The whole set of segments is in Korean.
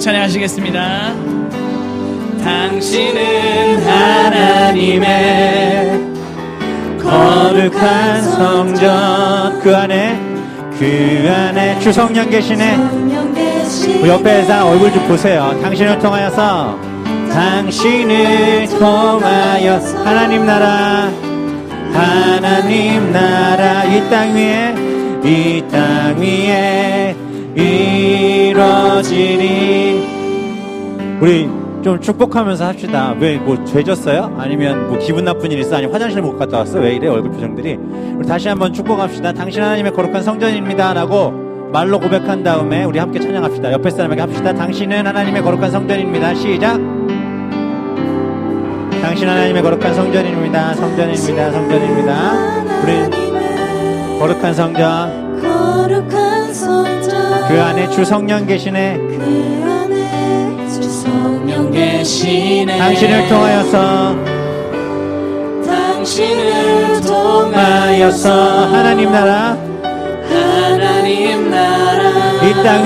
찬양하시겠습니다. 당신은 하나님의 거룩한 성전, 그 안에 주 성령 계시네. 우리 옆에 사람 얼굴 좀 보세요. 당신을 통하여서 하나님 나라 이 땅 위에 이루어지니. 우리 좀 축복하면서 합시다. 왜 뭐 죄졌어요? 아니면 뭐 기분 나쁜 일 있어? 아니면 화장실 못 갔다 왔어? 왜 이래 얼굴 표정들이? 우리 다시 한번 축복합시다. 당신 하나님의 거룩한 성전입니다 라고 말로 고백한 다음에 우리 함께 찬양합시다. 옆에 사람에게 합시다. 당신은 하나님의 거룩한 성전입니다. 시작. 당신 하나님의 거룩한 성전입니다. 우리 거룩한 성전, 그 안에 주 성령 계시네. 당신을 통하여서 하나님 나라 이 땅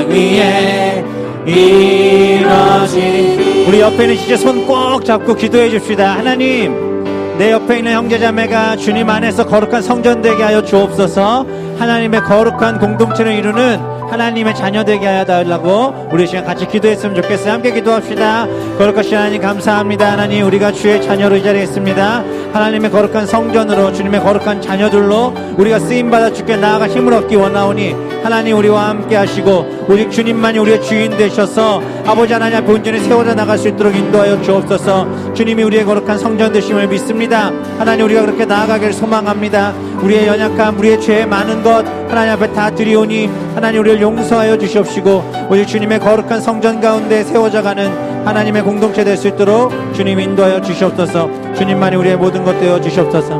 위에 이루어지. 우리 옆에 있는 진짜 손 꼭 잡고 기도해 줍시다. 하나님, 내 옆에 있는 형제자매가 주님 안에서 거룩한 성전 되게 하여 주옵소서. 하나님의 거룩한 공동체를 이루는 하나님의 자녀 되게 하여 달라고 우리 시간 같이 기도했으면 좋겠어요. 함께 기도합시다. 거룩하신 하나님 감사합니다. 하나님, 우리가 주의 자녀로 이 자리에 있습니다. 하나님의 거룩한 성전으로 주님의 거룩한 자녀들로 우리가 쓰임받아 주께 나아가 힘을 얻기 원하오니 하나님 우리와 함께 하시고 오직 주님만이 우리의 주인 되셔서 아버지 하나님 앞에 온전히 세워져 나갈 수 있도록 인도하여 주옵소서. 주님이 우리의 거룩한 성전 되심을 믿습니다. 하나님, 우리가 그렇게 나아가기를 소망합니다. 우리의 연약함, 우리의 죄 많은 것 하나님 앞에 다 드리오니 하나님 우리를 용서하여 주시옵시고 오직 주님의 거룩한 성전 가운데 세워져가는 하나님의 공동체 될 수 있도록 주님 인도하여 주시옵소서. 주님만이 우리의 모든 것 되어 주시옵소서.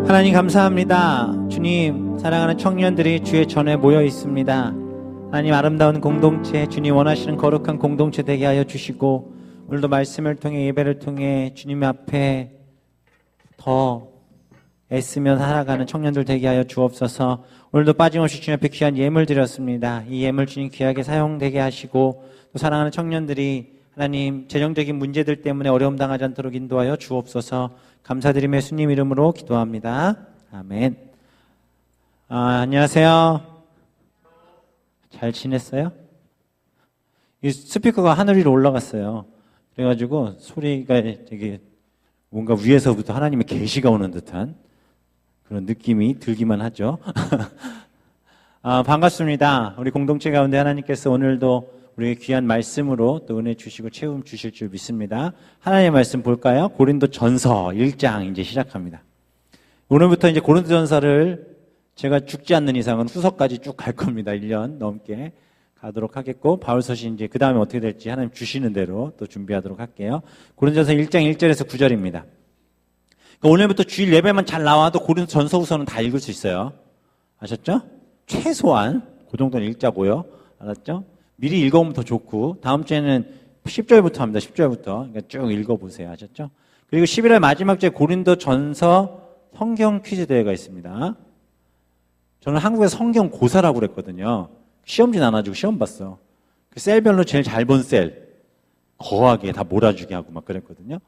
하나님 감사합니다. 주님, 사랑하는 청년들이 주의 전에 모여 있습니다. 하나님, 아름다운 공동체, 주님 원하시는 거룩한 공동체 되게 하여 주시고 오늘도 말씀을 통해 예배를 통해 주님 앞에 더 애쓰며 살아가는 청년들 되게 하여 주옵소서. 오늘도 빠짐없이 주님 앞에 귀한 예물 드렸습니다. 이 예물 주님 귀하게 사용되게 하시고 또 사랑하는 청년들이 하나님 재정적인 문제들 때문에 어려움 당하지 않도록 인도하여 주옵소서. 감사드리며 예수님 이름으로 기도합니다. 아멘. 안녕하세요. 잘 지냈어요? 이 스피커가 하늘 위로 올라갔어요. 그래가지고 소리가 되게 뭔가 위에서부터 하나님의 계시가 오는 듯한 그런 느낌이 들기만 하죠. 반갑습니다. 우리 공동체 가운데 하나님께서 오늘도 우리에게 귀한 말씀으로 또 은혜 주시고 채움 주실 줄 믿습니다. 하나님의 말씀 볼까요? 고린도 전서 1장 이제 시작합니다. 오늘부터 이제 고린도 전서를 제가 죽지 않는 이상은 후서까지 쭉 갈 겁니다. 1년 넘게 가도록 하겠고, 바울서신 이제 그 다음에 어떻게 될지 하나님 주시는 대로 또 준비하도록 할게요. 고린도전서 1장 1절에서 9절입니다. 그러니까 오늘부터 주일 예배만 잘 나와도 고린도 전서 후서는 다 읽을 수 있어요. 아셨죠? 최소한 그 정도는 읽자고요. 알았죠? 미리 읽어보면 더 좋고, 다음 주에는 10절부터 합니다. 10절부터. 그러니까 쭉 읽어보세요. 아셨죠? 그리고 11월 마지막 주에 고린도 전서 성경 퀴즈 대회가 있습니다. 저는 한국에서 성경 고사라고 그랬거든요. 시험지 나눠주고 시험 봤어. 그 셀별로 제일 잘 본 셀 거하게 다 몰아주게 하고 막 그랬거든요.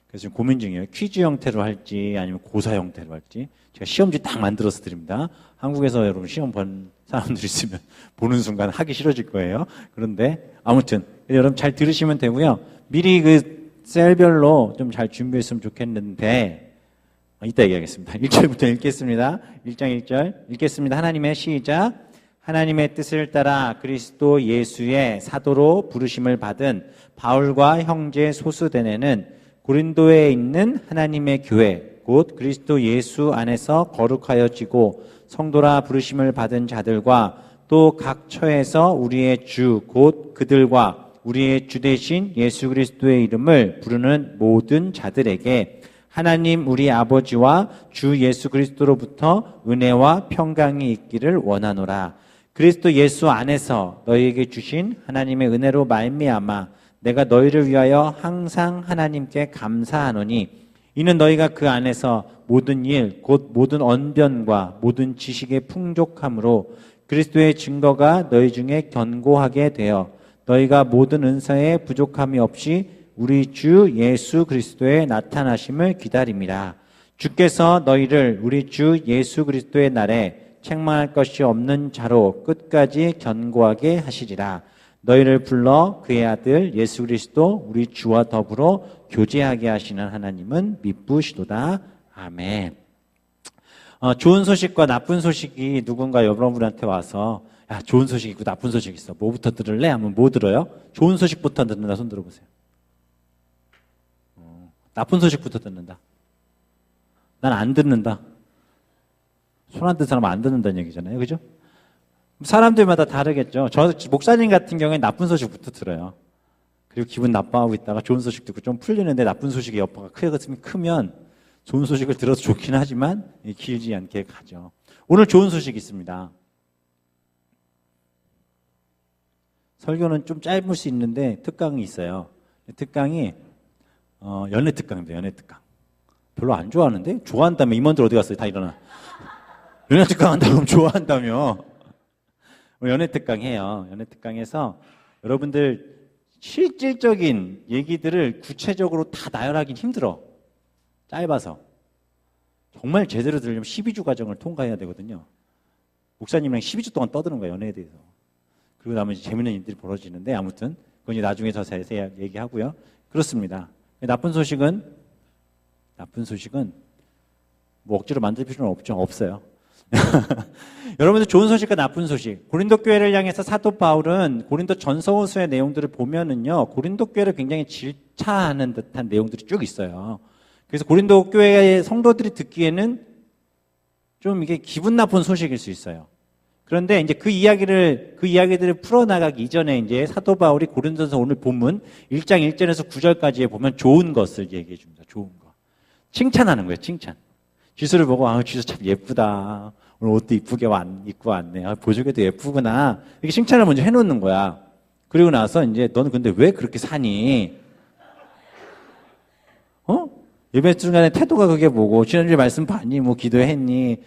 그래서 지금 고민 중이에요. 퀴즈 형태로 할지 아니면 고사 형태로 할지. 제가 시험지 딱 만들어서 드립니다. 한국에서 여러분 시험 본 사람들 있으면 보는 순간 하기 싫어질 거예요. 그런데 아무튼 여러분 잘 들으시면 되고요. 미리 그 셀별로 좀 잘 준비했으면 좋겠는데 이따 얘기하겠습니다. 1절부터 읽겠습니다. 1장 1절 읽겠습니다. 하나님의 시작. 하나님의 뜻을 따라 그리스도 예수의 사도로 부르심을 받은 바울과 형제 소수대네는 고린도에 있는 하나님의 교회 곧 그리스도 예수 안에서 거룩하여지고 성도라 부르심을 받은 자들과 또 각 처에서 우리의 주 곧 그들과 우리의 주 되신 예수 그리스도의 이름을 부르는 모든 자들에게 하나님 우리 아버지와 주 예수 그리스도로부터 은혜와 평강이 있기를 원하노라. 그리스도 예수 안에서 너희에게 주신 하나님의 은혜로 말미암아 내가 너희를 위하여 항상 하나님께 감사하노니 이는 너희가 그 안에서 모든 일 곧 모든 언변과 모든 지식의 풍족함으로 그리스도의 증거가 너희 중에 견고하게 되어 너희가 모든 은사에 부족함이 없이 우리 주 예수 그리스도의 나타나심을 기다립니다. 주께서 너희를 우리 주 예수 그리스도의 날에 책망할 것이 없는 자로 끝까지 견고하게 하시리라. 너희를 불러 그의 아들 예수 그리스도 우리 주와 더불어 교제하게 하시는 하나님은 미쁘시도다. 아멘. 좋은 소식과 나쁜 소식이 누군가 여러분한테 와서 야, 좋은 소식 있고 나쁜 소식 있어. 뭐부터 들을래? 하면 뭐 들어요? 좋은 소식부터 듣는다. 손 들어보세요. 나쁜 소식부터 듣는다. 난 안 듣는다. 손 안 든 사람은 안 듣는다는 얘기잖아요. 그죠? 사람들마다 다르겠죠. 저 목사님 같은 경우에 나쁜 소식부터 들어요. 그리고 기분 나빠하고 있다가 좋은 소식 듣고 좀 풀리는데 나쁜 소식의 여파가 크면 좋은 소식을 들어도 좋긴 하지만 길지 않게 가죠. 오늘 좋은 소식이 있습니다. 설교는 좀 짧을 수 있는데 특강이 있어요. 특강이 연애 특강입니다. 연애 특강. 별로 안 좋아하는데? 좋아한다며 임원들 어디 갔어요? 다 일어나. 연애 특강 한다 그러면 좋아한다며. 연애 특강 해요. 연애 특강에서 여러분들 실질적인 얘기들을 구체적으로 다 나열하긴 힘들어. 짧아서. 정말 제대로 들으려면 12주 과정을 통과해야 되거든요. 목사님이랑 12주 동안 떠드는 거예요. 연애에 대해서. 그리고 나머지 재밌는 일들이 벌어지는데 아무튼 그건 이제 나중에 더 자세히 얘기하고요. 그렇습니다. 나쁜 소식은 뭐 억지로 만들 필요는 없어요. 여러분들 좋은 소식과 나쁜 소식. 고린도 교회를 향해서 사도 바울은 고린도 전서후서의 내용들을 보면은요, 고린도 교회를 굉장히 질차하는 듯한 내용들이 쭉 있어요. 그래서 고린도 교회의 성도들이 듣기에는 좀 이게 기분 나쁜 소식일 수 있어요. 그런데 이제 그 이야기들을 풀어나가기 이전에 이제 사도 바울이 고린도서 오늘 본문 1장 1절에서 9절까지에 보면 좋은 것을 얘기해 줍니다. 좋은 거. 칭찬하는 거예요, 칭찬. 지수를 보고, 지수 참 예쁘다. 오늘 옷도 이쁘게 입고 왔네. 보조개도 예쁘구나. 이렇게 칭찬을 먼저 해놓는 거야. 그리고 나서 이제 너는 근데 왜 그렇게 사니? 예배 중간에 태도가 그게 뭐고, 지난주에 말씀 봤니? 뭐 기도했니?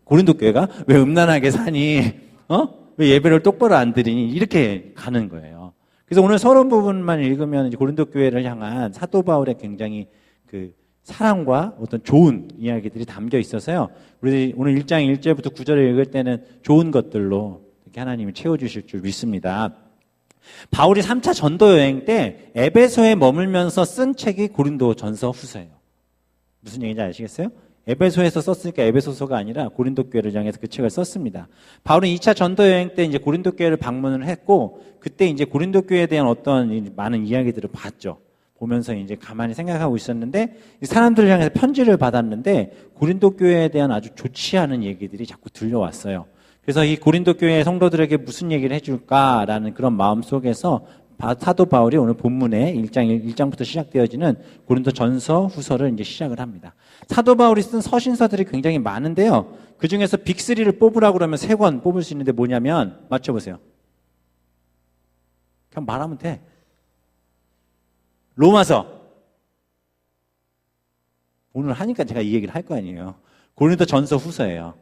고린도 교회가 왜 음란하게 사니? 왜 예배를 똑바로 안 드리니? 이렇게 가는 거예요. 그래서 오늘 서론 부분만 읽으면 이제 고린도 교회를 향한 사도 바울의 굉장히 그 사랑과 어떤 좋은 이야기들이 담겨 있어서요. 우리 오늘 1장 1절부터 9절을 읽을 때는 좋은 것들로 이렇게 하나님이 채워주실 줄 믿습니다. 바울이 3차 전도 여행 때 에베소에 머물면서 쓴 책이 고린도 전서 후서예요. 무슨 얘기인지 아시겠어요? 에베소에서 썼으니까 에베소서가 아니라 고린도 교회를 향해서 그 책을 썼습니다. 바울은 2차 전도 여행 때 이제 고린도 교회를 방문을 했고, 그때 이제 고린도 교회에 대한 어떤 많은 이야기들을 봤죠. 보면서 이제 가만히 생각하고 있었는데, 사람들을 향해서 편지를 받았는데 고린도 교회에 대한 아주 좋지 않은 얘기들이 자꾸 들려왔어요. 그래서 이 고린도 교회의 성도들에게 무슨 얘기를 해줄까라는 그런 마음 속에서 사도 바울이 오늘 본문에 1장부터 시작되어지는 고린도 전서 후서를 이제 시작을 합니다. 사도 바울이 쓴 서신서들이 굉장히 많은데요. 그 중에서 빅3를 뽑으라고 그러면 3권 뽑을 수 있는데 뭐냐면, 맞춰보세요. 그냥 말하면 돼. 로마서. 오늘 하니까 제가 이 얘기를 할 거 아니에요. 고린도 전서 후서예요.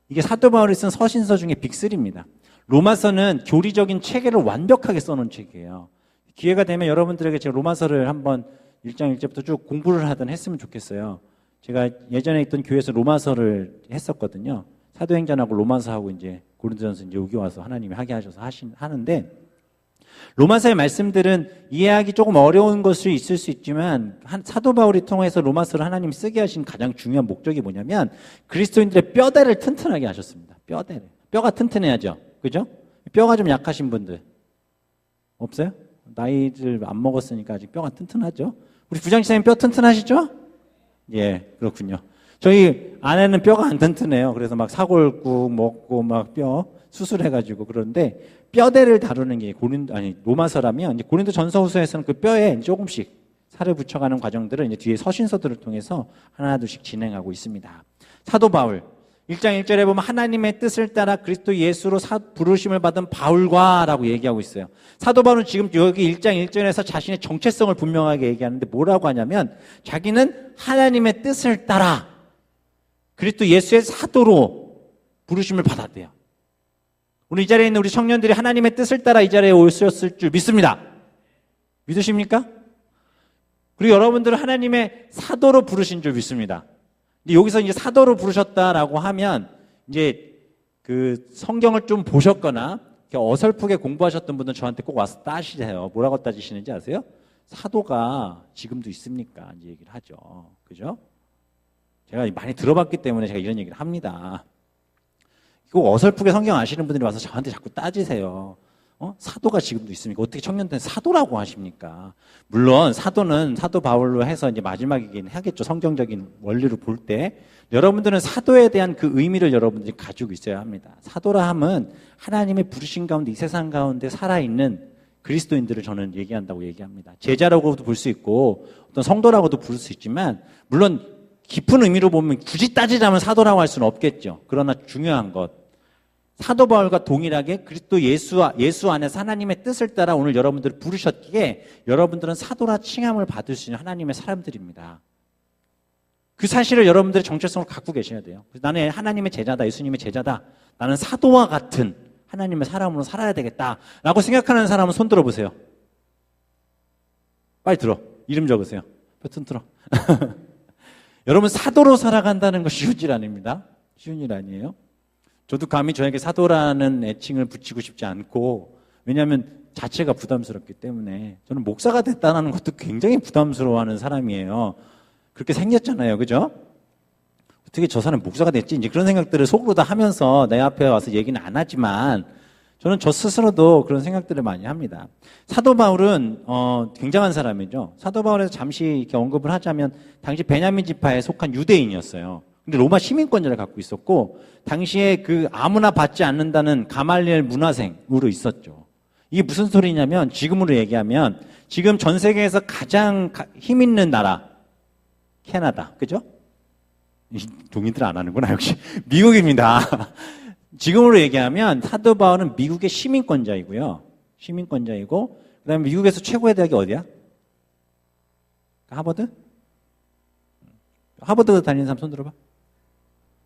이게 사도 바울이 쓴 서신서 중에 빅3입니다. 로마서는 교리적인 체계를 완벽하게 써놓은 책이에요. 기회가 되면 여러분들에게 제가 로마서를 한번 1장 1절부터 쭉 공부를 하든 했으면 좋겠어요. 제가 예전에 있던 교회에서 로마서를 했었거든요. 사도행전하고 로마서하고 이제 고린도전서 이제 여기 와서 하나님이 하게 하셔서 하는데, 로마서의 말씀들은 이해하기 조금 어려운 것이 있을 수 있지만 사도 바울이 통해서 로마서를 하나님이 쓰게 하신 가장 중요한 목적이 뭐냐면 그리스도인들의 뼈대를 튼튼하게 하셨습니다. 뼈가 튼튼해야죠. 그죠? 뼈가 좀 약하신 분들 없어요? 나이를 안 먹었으니까 아직 뼈가 튼튼하죠? 우리 부장지사님 뼈 튼튼하시죠? 예, 그렇군요. 저희 아내는 뼈가 안 튼튼해요. 그래서 막 사골국 먹고 막 뼈 수술해가지고 그러는데, 뼈대를 다루는 게 로마서라면 이제 고린도 전서후서에서는 그 뼈에 조금씩 살을 붙여가는 과정들을 이제 뒤에 서신서들을 통해서 하나둘씩 진행하고 있습니다. 사도 바울, 1장 1절에 보면 하나님의 뜻을 따라 그리스도 예수로 부르심을 받은 바울과라고 얘기하고 있어요. 사도 바울은 지금 여기 1장 1절에서 자신의 정체성을 분명하게 얘기하는데 뭐라고 하냐면 자기는 하나님의 뜻을 따라 그리스도 예수의 사도로 부르심을 받았대요. 오늘 이 자리에 있는 우리 청년들이 하나님의 뜻을 따라 이 자리에 오셨을 줄 믿습니다. 믿으십니까? 그리고 여러분들은 하나님의 사도로 부르신 줄 믿습니다. 근데 여기서 이제 사도로 부르셨다라고 하면 이제 그 성경을 좀 보셨거나 어설프게 공부하셨던 분들은 저한테 꼭 와서 따지세요. 뭐라고 따지시는지 아세요? 사도가 지금도 있습니까? 이제 얘기를 하죠. 그죠? 제가 많이 들어봤기 때문에 제가 이런 얘기를 합니다. 꼭 어설프게 성경 아시는 분들이 와서 저한테 자꾸 따지세요. 사도가 지금도 있습니까? 어떻게 청년들은 사도라고 하십니까? 물론 사도는 사도 바울로 해서 이제 마지막이긴 하겠죠. 성경적인 원리로 볼 때. 여러분들은 사도에 대한 그 의미를 여러분들이 가지고 있어야 합니다. 사도라 함은 하나님의 부르신 가운데 이 세상 가운데 살아있는 그리스도인들을 저는 얘기한다고 얘기합니다. 제자라고도 볼 수 있고 어떤 성도라고도 부를 수 있지만 물론 깊은 의미로 보면 굳이 따지자면 사도라고 할 수는 없겠죠. 그러나 중요한 것, 사도 바울과 동일하게 그리스도 예수 안에서 하나님의 뜻을 따라 오늘 여러분들을 부르셨기에 여러분들은 사도라 칭함을 받을 수 있는 하나님의 사람들입니다. 그 사실을 여러분들의 정체성을 갖고 계셔야 돼요. 나는 하나님의 제자다, 예수님의 제자다. 나는 사도와 같은 하나님의 사람으로 살아야 되겠다라고 생각하는 사람은 손 들어보세요. 빨리 들어. 이름 적으세요. 버튼 들어. 여러분 사도로 살아간다는 거 쉬운 일 아닙니다. 쉬운 일 아니에요. 저도 감히 저에게 사도라는 애칭을 붙이고 싶지 않고 왜냐하면 자체가 부담스럽기 때문에 저는 목사가 됐다는 것도 굉장히 부담스러워하는 사람이에요. 그렇게 생겼잖아요. 그죠? 어떻게 저 사람 목사가 됐지? 이제 그런 생각들을 속으로 다 하면서 내 앞에 와서 얘기는 안 하지만 저는 저 스스로도 그런 생각들을 많이 합니다. 사도 바울은 굉장한 사람이죠. 사도 바울에서 잠시 이렇게 언급을 하자면 당시 베냐민 지파에 속한 유대인이었어요. 근데 로마 시민권자를 갖고 있었고 당시에 그 아무나 받지 않는다는 가말리엘 문화생으로 있었죠. 이게 무슨 소리냐면 지금으로 얘기하면 지금 전 세계에서 가장 힘 있는 나라 캐나다, 그죠? 동의들 안 하는구나 역시 미국입니다. 지금으로 얘기하면 사도 바울은 미국의 시민권자이고요. 시민권자이고 그다음에 미국에서 최고의 대학이 어디야? 하버드? 하버드 다니는 사람 손 들어봐.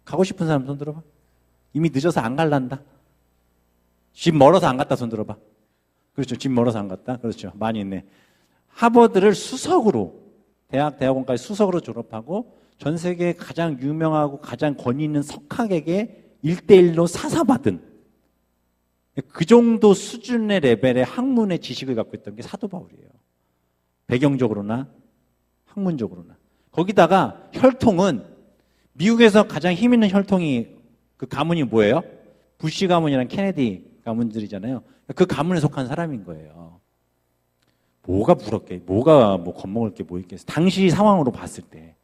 가고 싶은 사람 손 들어봐. 이미 늦어서 안 갈란다. 집 멀어서 안 갔다 손 들어봐. 그렇죠. 집 멀어서 안 갔다. 그렇죠. 많이 있네. 하버드를 수석으로 대학원까지 수석으로 졸업하고 전 세계에 가장 유명하고 가장 권위 있는 석학에게 1대1로 사사받은 그 정도 수준의 레벨의 학문의 지식을 갖고 있던 게 사도 바울이에요. 배경적으로나 학문적으로나. 거기다가 혈통은 미국에서 가장 힘 있는 혈통이 그 가문이 뭐예요? 부시 가문이랑 케네디 가문들이잖아요. 그 가문에 속한 사람인 거예요. 뭐가 부럽게, 뭐가 뭐 겁먹을 게 뭐 있겠어. 당시 상황으로 봤을 때.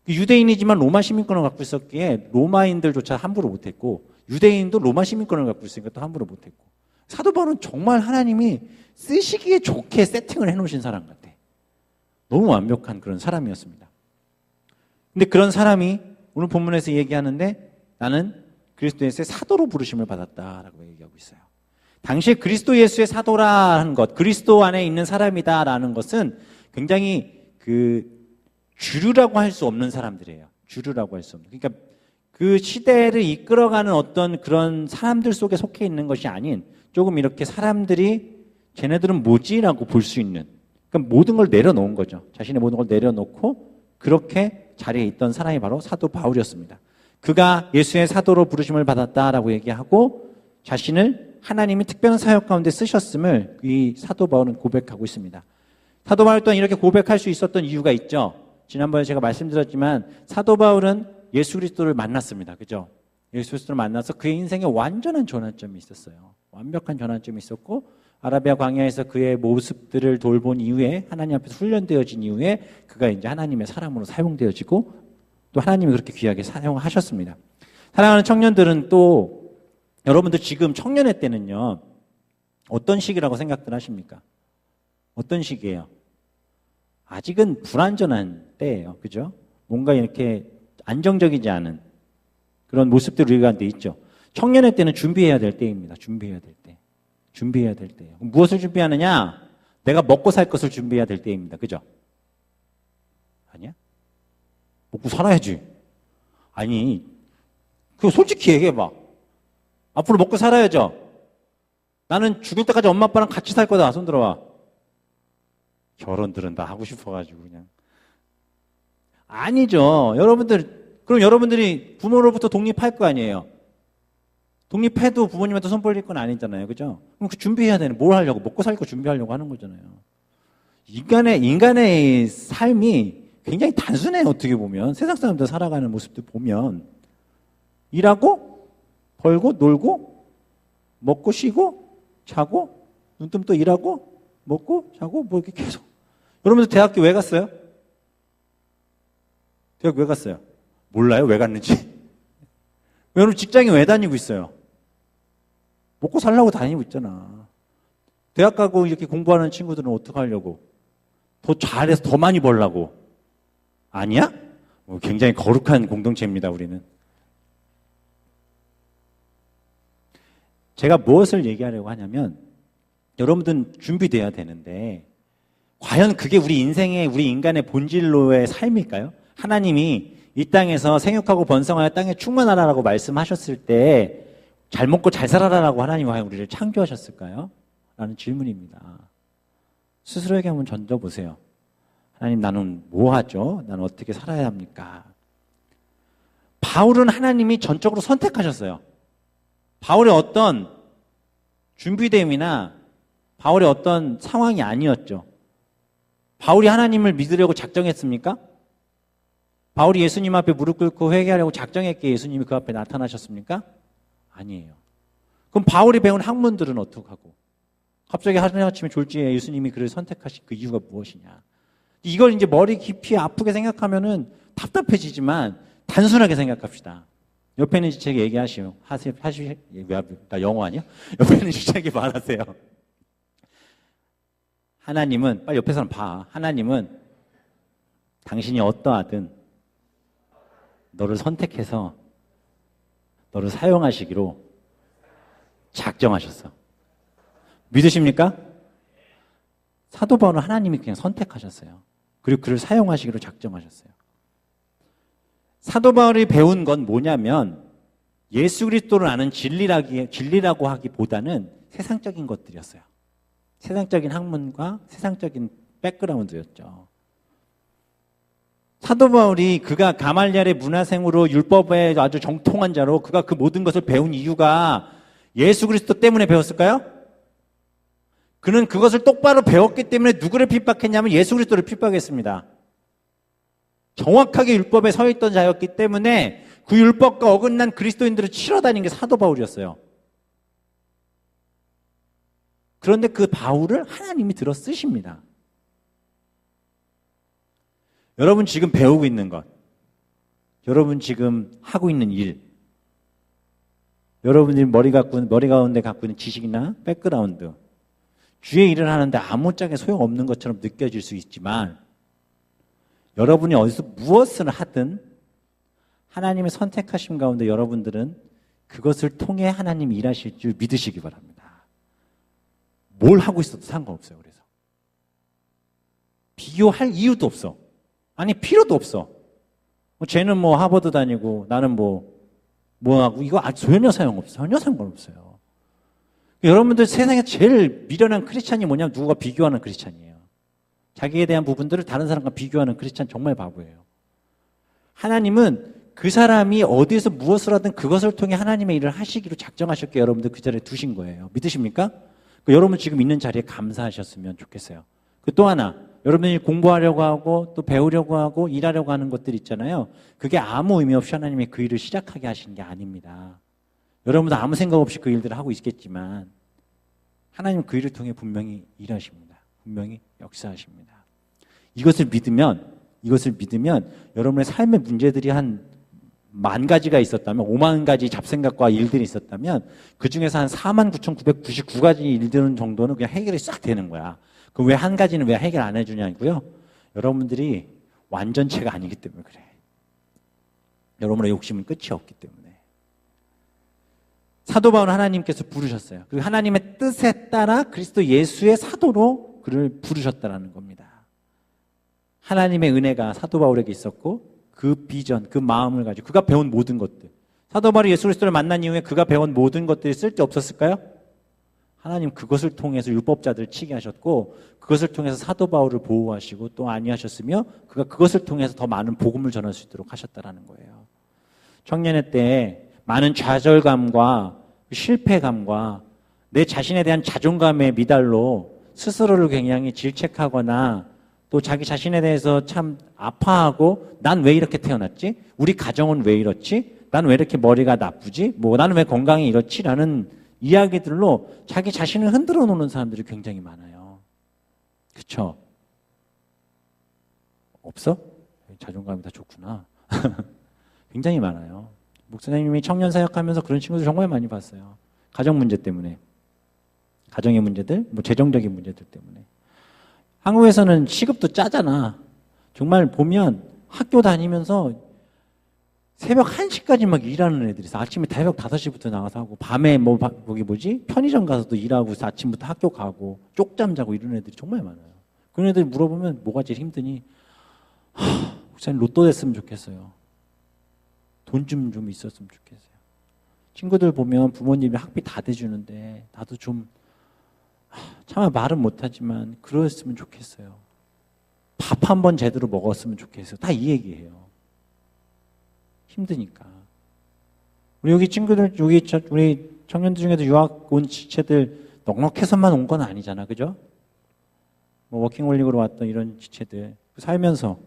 유대인이지만 로마 시민권을 갖고 있었기에 로마인들조차 함부로 못했고 유대인도 로마 시민권을 갖고 있으니까 또 함부로 못했고 사도 바울은 정말 하나님이 쓰시기에 좋게 세팅을 해놓으신 사람 같아. 너무 완벽한 그런 사람이었습니다. 근데 그런 사람이 오늘 본문에서 얘기하는데 나는 그리스도 예수의 사도로 부르심을 받았다라고 얘기하고 있어요. 당시에 그리스도 예수의 사도라는 것, 그리스도 안에 있는 사람이다라는 것은 굉장히 주류라고 할 수 없는 사람들이에요. 주류라고 할 수 없는. 그러니까 그 시대를 이끌어가는 어떤 그런 사람들 속에 속해 있는 것이 아닌 조금 이렇게 사람들이 쟤네들은 뭐지라고 볼 수 있는 그러니까 모든 걸 내려놓은 거죠. 자신의 모든 걸 내려놓고 그렇게 자리에 있던 사람이 바로 사도 바울이었습니다. 그가 예수의 사도로 부르심을 받았다라고 얘기하고 자신을 하나님이 특별한 사역 가운데 쓰셨음을 이 사도 바울은 고백하고 있습니다. 사도 바울 또한 이렇게 고백할 수 있었던 이유가 있죠. 지난번에 제가 말씀드렸지만 사도 바울은 예수 그리스도를 만났습니다. 그죠? 예수 그리스도를 만나서 그의 인생에 완전한 전환점이 있었어요. 완벽한 전환점이 있었고 아라비아 광야에서 그의 모습들을 돌본 이후에 하나님 앞에서 훈련되어진 이후에 그가 이제 하나님의 사람으로 사용되어지고 또 하나님이 그렇게 귀하게 사용하셨습니다. 사랑하는 청년들은 또 여러분들 지금 청년의 때는요 어떤 시기라고 생각들 하십니까? 어떤 시기예요? 아직은 불안전한 때예요. 그죠? 뭔가 이렇게 안정적이지 않은 그런 모습들이 우리가 한데 있죠. 청년의 때는 준비해야 될 때입니다. 준비해야 될 때. 준비해야 될 때예요. 무엇을 준비하느냐? 내가 먹고 살 것을 준비해야 될 때입니다. 그죠? 아니야? 먹고 살아야지. 아니, 그거 솔직히 얘기해봐. 앞으로 먹고 살아야죠. 나는 죽을 때까지 엄마 아빠랑 같이 살 거다. 손 들어봐. 결혼들은 다 하고 싶어가지고 그냥. 아니죠. 그럼 여러분들이 부모로부터 독립할 거 아니에요. 독립해도 부모님한테 손 벌릴 건 아니잖아요. 그죠? 그럼 그 준비해야 되는, 뭘 하려고? 먹고 살 거 준비하려고 하는 거잖아요. 인간의 삶이 굉장히 단순해요. 어떻게 보면. 세상 사람들 살아가는 모습들 보면. 일하고, 벌고, 놀고, 먹고, 쉬고, 자고, 눈 뜨면 또 일하고, 먹고, 자고, 뭐 이렇게 계속. 여러분들 대학교 왜 갔어요? 대학 왜 갔어요? 몰라요? 왜 갔는지? 여러분 직장에 왜 다니고 있어요? 먹고 살려고 다니고 있잖아. 대학 가고 이렇게 공부하는 친구들은 어떻게 하려고? 더 잘해서 더 많이 벌라고? 아니야? 굉장히 거룩한 공동체입니다, 우리는. 제가 무엇을 얘기하려고 하냐면, 여러분들은 준비돼야 되는데, 과연 그게 우리 인간의 본질로의 삶일까요? 하나님이 이 땅에서 생육하고 번성하여 땅에 충만하라라고 말씀하셨을 때 잘 먹고 잘 살아라라고 하나님이 과연 우리를 창조하셨을까요? 라는 질문입니다. 스스로에게 한번 던져보세요. 하나님, 나는 뭐 하죠? 나는 어떻게 살아야 합니까? 바울은 하나님이 전적으로 선택하셨어요. 바울의 어떤 준비됨이나 바울의 어떤 상황이 아니었죠. 바울이 하나님을 믿으려고 작정했습니까? 바울이 예수님 앞에 무릎 꿇고 회개하려고 작정했기에 예수님이 그 앞에 나타나셨습니까? 아니에요. 그럼 바울이 배운 학문들은 어떻게 하고? 갑자기 하루아침에 졸지에 예수님이 그를 선택하신 그 이유가 무엇이냐? 이걸 이제 머리 깊이 아프게 생각하면은 답답해지지만 단순하게 생각합시다. 옆에 있는 지체에게 얘기하시오. 나 영어 아니야? 옆에 있는 지체에게 말하세요. 하나님은, 빨리 옆에 사람 봐. 하나님은 당신이 어떠하든 너를 선택해서 너를 사용하시기로 작정하셨어. 믿으십니까? 사도 바울은 하나님이 그냥 선택하셨어요. 그리고 그를 사용하시기로 작정하셨어요. 사도 바울이 배운 건 뭐냐면 예수 그리스도를 아는 진리라고 하기보다는 세상적인 것들이었어요. 세상적인 학문과 세상적인 백그라운드였죠. 사도 바울이 그가 가말리엘의 문화생으로 율법에 아주 정통한 자로 그가 그 모든 것을 배운 이유가 예수 그리스도 때문에 배웠을까요? 그는 그것을 똑바로 배웠기 때문에 누구를 핍박했냐면 예수 그리스도를 핍박했습니다. 정확하게 율법에 서 있던 자였기 때문에 그 율법과 어긋난 그리스도인들을 치러 다닌 게 사도 바울이었어요. 그런데 그 바울을 하나님이 들어 쓰십니다. 여러분 지금 배우고 있는 것, 여러분 지금 하고 있는 일, 여러분들이 머리 가운데 갖고 있는 지식이나 백그라운드, 주의 일을 하는데 아무짝에 소용없는 것처럼 느껴질 수 있지만 여러분이 어디서 무엇을 하든 하나님의 선택하심 가운데 여러분들은 그것을 통해 하나님이 일하실 줄 믿으시기 바랍니다. 뭘 하고 있어도 상관없어요. 그래서 비교할 이유도 없어. 아니 필요도 없어. 쟤는 뭐 하버드 다니고 나는 뭐하고 이거 전혀 소용없어. 전혀 상관없어요. 여러분들 세상에 제일 미련한 크리스찬이 뭐냐면 누구가 비교하는 크리스찬이에요. 자기에 대한 부분들을 다른 사람과 비교하는 크리스찬 정말 바보예요. 하나님은 그 사람이 어디에서 무엇을 하든 그것을 통해 하나님의 일을 하시기로 작정하셨기에 여러분들 그 자리에 두신 거예요. 믿으십니까? 여러분 지금 있는 자리에 감사하셨으면 좋겠어요. 또 하나, 여러분이 공부하려고 하고 또 배우려고 하고 일하려고 하는 것들 있잖아요. 그게 아무 의미 없이 하나님이 그 일을 시작하게 하시는 게 아닙니다. 여러분도 아무 생각 없이 그 일들을 하고 있겠지만 하나님은 그 일을 통해 분명히 일하십니다. 분명히 역사하십니다. 이것을 믿으면 여러분의 삶의 문제들이 한 10,000가지가 있었다면 50,000가지 잡생각과 일들이 있었다면 그중에서 한 49,999가지 일들은 정도는 그냥 해결이 싹 되는 거야. 그럼 왜 한 가지는 왜 해결 안 해주냐고요? 여러분들이 완전체가 아니기 때문에 그래. 여러분의 욕심은 끝이 없기 때문에. 사도 바울 하나님께서 부르셨어요. 그리고 하나님의 뜻에 따라 그리스도 예수의 사도로 그를 부르셨다라는 겁니다. 하나님의 은혜가 사도 바울에게 있었고 그 비전, 그 마음을 가지고 그가 배운 모든 것들. 사도 바울이 예수 그리스도를 만난 이후에 그가 배운 모든 것들이 쓸데없었을까요? 하나님 그것을 통해서 율법자들을 치게 하셨고 그것을 통해서 사도 바울을 보호하시고 또 아니하셨으며 그가 그것을 통해서 더 많은 복음을 전할 수 있도록 하셨다라는 거예요. 청년의 때에 많은 좌절감과 실패감과 내 자신에 대한 자존감의 미달로 스스로를 굉장히 질책하거나 또 자기 자신에 대해서 참 아파하고 난 왜 이렇게 태어났지? 우리 가정은 왜 이렇지? 난 왜 이렇게 머리가 나쁘지? 나는 왜 건강이 이렇지? 라는 이야기들로 자기 자신을 흔들어 놓는 사람들이 굉장히 많아요. 그쵸? 없어? 자존감이 다 좋구나. 굉장히 많아요. 목사님이 청년 사역하면서 그런 친구들 정말 많이 봤어요. 가정 문제 때문에. 가정의 문제들, 재정적인 문제들 때문에. 한국에서는 시급도 짜잖아. 정말 보면 학교 다니면서 새벽 1시까지 막 일하는 애들이 있어. 아침에 새벽 5시부터 나가서 하고, 밤에 편의점 가서도 일하고, 아침부터 학교 가고, 쪽잠 자고 이런 애들이 정말 많아요. 그런 애들 물어보면 뭐가 제일 힘드니? 목사님 로또 됐으면 좋겠어요. 돈 좀 있었으면 좋겠어요. 친구들 보면 부모님이 학비 다 대주는데, 나도 좀, 차마 말은 못하지만, 그랬으면 좋겠어요. 밥 한 번 제대로 먹었으면 좋겠어요. 다 이 얘기예요. 힘드니까. 우리 여기 친구들, 우리 청년들 중에도 유학 온 지체들 넉넉해서만 온 건 아니잖아. 그죠? 워킹홀릭으로 왔던 이런 지체들. 살면서